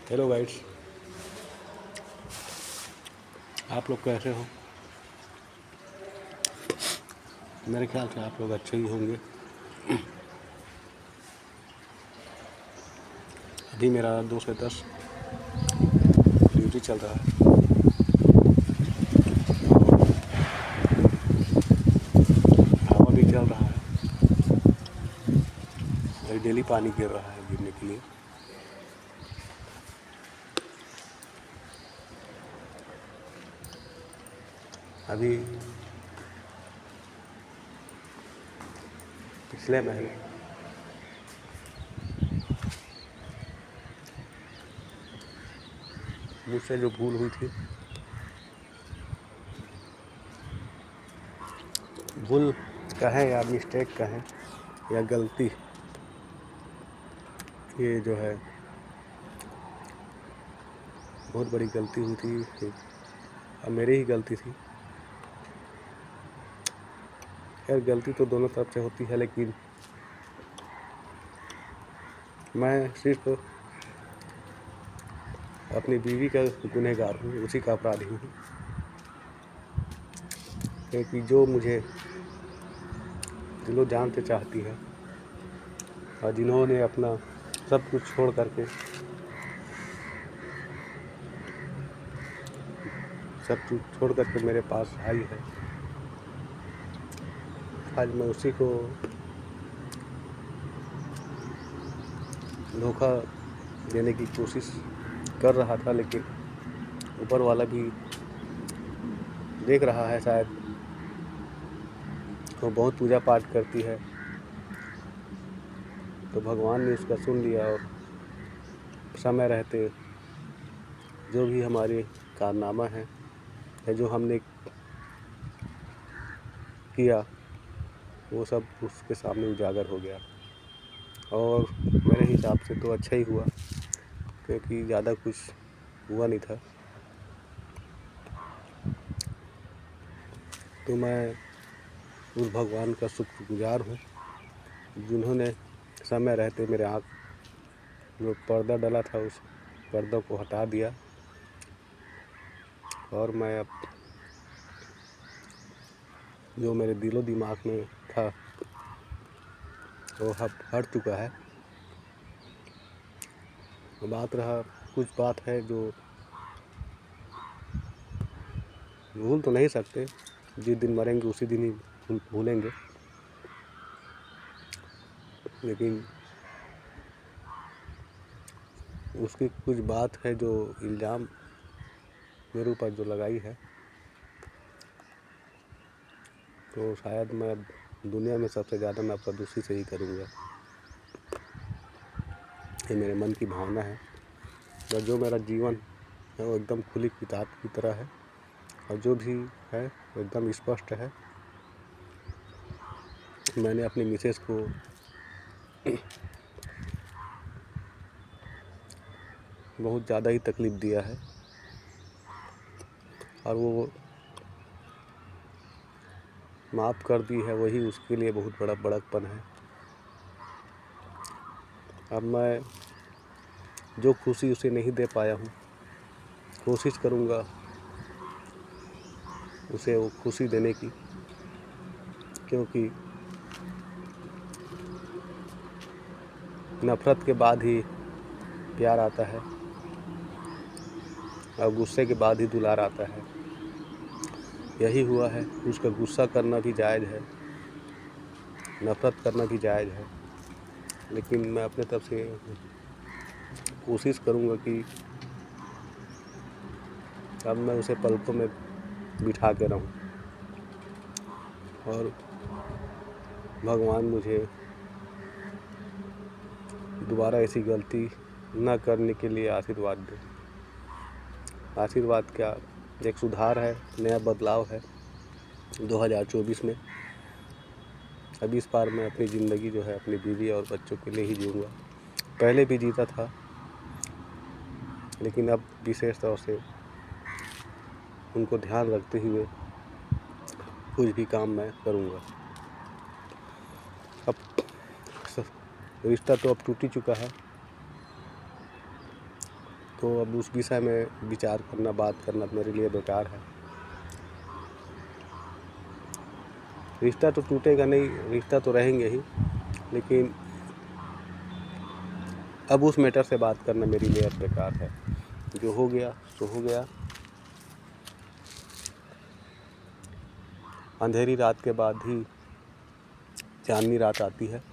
Hello guides, आप लोग कैसे हो? मेरे ख्याल से आप लोग अच्छे ही होंगे। अभी मेरा 2 से 10 ड्यूटी चल रहा है और हवा भी चल रहा है और डेली पानी गिर रहा है गिरने के लिए। अभी पिछले महीने मुझसे जो भूल हुई थी, भूल कहें या मिस्टेक कहें या गलती, ये जो है बहुत बड़ी गलती हुई थी और मेरी ही गलती थी। खैर, गलती तो दोनों तरफ से होती है, लेकिन मैं सिर्फ अपनी बीवी का गुनहगार हूँ, उसी का अपराधी हूँ, क्योंकि जो मुझे दिलो जान से चाहती है और जिन्होंने अपना सब कुछ छोड़ करके मेरे पास आई है, आज मैं उसी को धोखा देने की कोशिश कर रहा था। लेकिन ऊपर वाला भी देख रहा है, शायद वो बहुत पूजा पाठ करती है, तो भगवान ने उसका सुन लिया और समय रहते जो भी हमारे कारनामा है या जो हमने किया, वो सब उसके सामने उजागर हो गया। और मेरे हिसाब से तो अच्छा ही हुआ, क्योंकि ज़्यादा कुछ हुआ नहीं था। तो मैं उस भगवान का शुक्रगुजार हूँ जिन्होंने समय रहते मेरे आँख जो पर्दा डला था उस पर्दों को हटा दिया और मैं अब जो मेरे दिलो दिमाग में था वो अब हट चुका है। बात रहा, कुछ बात है जो भूल तो नहीं सकते, जिस दिन मरेंगे उसी दिन ही भूलेंगे, लेकिन उसकी कुछ बात है जो इल्ज़ाम मेरे ऊपर जो लगाई है, तो शायद मैं दुनिया में सबसे ज़्यादा मैं आपका उसी से ही करूँगा। ये मेरे मन की भावना है और जो मेरा जीवन है वो एकदम खुली किताब की तरह है और जो भी है वो एकदम स्पष्ट है। मैंने अपनी मिसेस को बहुत ज़्यादा ही तकलीफ़ दिया है और वो माफ़ कर दी है, वही उसके लिए बहुत बड़ा बड़कपन है। अब मैं जो खुशी उसे नहीं दे पाया हूँ, कोशिश करूँगा उसे वो खुशी देने की, क्योंकि नफ़रत के बाद ही प्यार आता है और गुस्से के बाद ही दुलार आता है। यही हुआ है। उसका गुस्सा करना भी जायज़ है, नफ़रत करना भी जायज़ है, लेकिन मैं अपने तरफ से कोशिश करूँगा कि अब मैं उसे पलकों में बिठा के रहूँ और भगवान मुझे दोबारा ऐसी गलती न करने के लिए आशीर्वाद दे। आशीर्वाद क्या, एक सुधार है, नया बदलाव है 2024 में। अब इस बार मैं अपनी ज़िंदगी जो है अपनी बीवी और बच्चों के लिए ही जीऊँगा। पहले भी जीता था, लेकिन अब विशेष तौर से उनको ध्यान रखते हुए कुछ भी काम मैं करूँगा। अब रिश्ता तो अब टूट ही चुका है, तो अब उस विषय में विचार करना, बात करना मेरे लिए बेकार है। रिश्ता तो टूटेगा नहीं, रिश्ता तो रहेंगे ही, लेकिन अब उस मैटर से बात करना मेरे लिए अब बेकार है। जो हो गया सो हो गया। अंधेरी रात के बाद ही चांदनी रात आती है,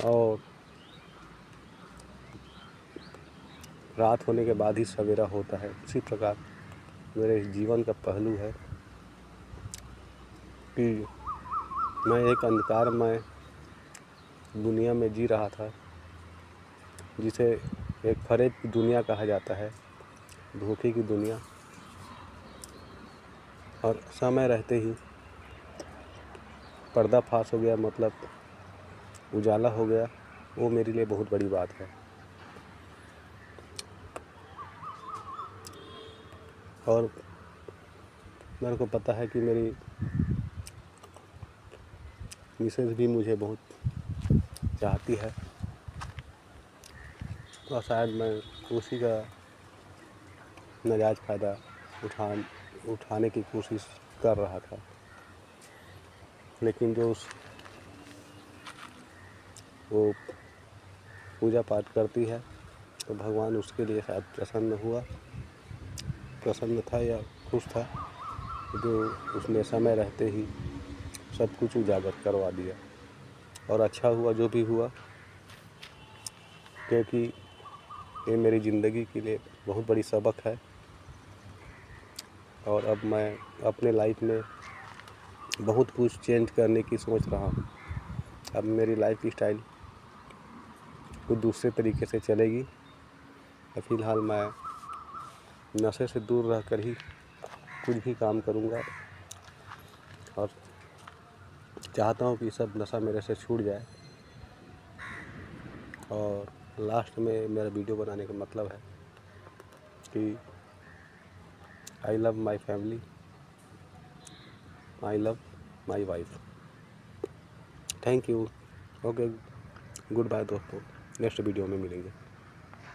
और रात होने के बाद ही सवेरा होता है। उसी प्रकार मेरे जीवन का पहलू है कि मैं एक अंधकारमय दुनिया में जी रहा था, जिसे एक फरेब की दुनिया कहा जाता है, धोखे की दुनिया। और समय रहते ही पर्दाफाश हो गया, मतलब उजाला हो गया। वो मेरे लिए बहुत बड़ी बात है। और मेरे को पता है कि मेरी मिसेज भी मुझे बहुत चाहती है, और शायद मैं उसी का नाजायज़ फ़ायदा उठाने की कोशिश कर रहा था। लेकिन जो वो पूजा पाठ करती है, तो भगवान उसके लिए शायद प्रसन्न था या खुश था, जो उसने समय रहते ही सब कुछ उजागर करवा दिया। और अच्छा हुआ जो भी हुआ, क्योंकि ये मेरी ज़िंदगी के लिए बहुत बड़ी सबक है। और अब मैं अपने लाइफ में बहुत कुछ चेंज करने की सोच रहा हूँ। अब मेरी लाइफ स्टाइल कुछ दूसरे तरीके से चलेगी। फ़िलहाल मैं नशे से दूर रहकर ही कुछ भी काम करूँगा, और चाहता हूँ कि सब नशा मेरे से छूट जाए। और लास्ट में मेरा वीडियो बनाने का मतलब है कि I love my family, I love my wife. Thank you. Okay, good bye दोस्तों, नेक्स्ट वीडियो में मिलेंगे।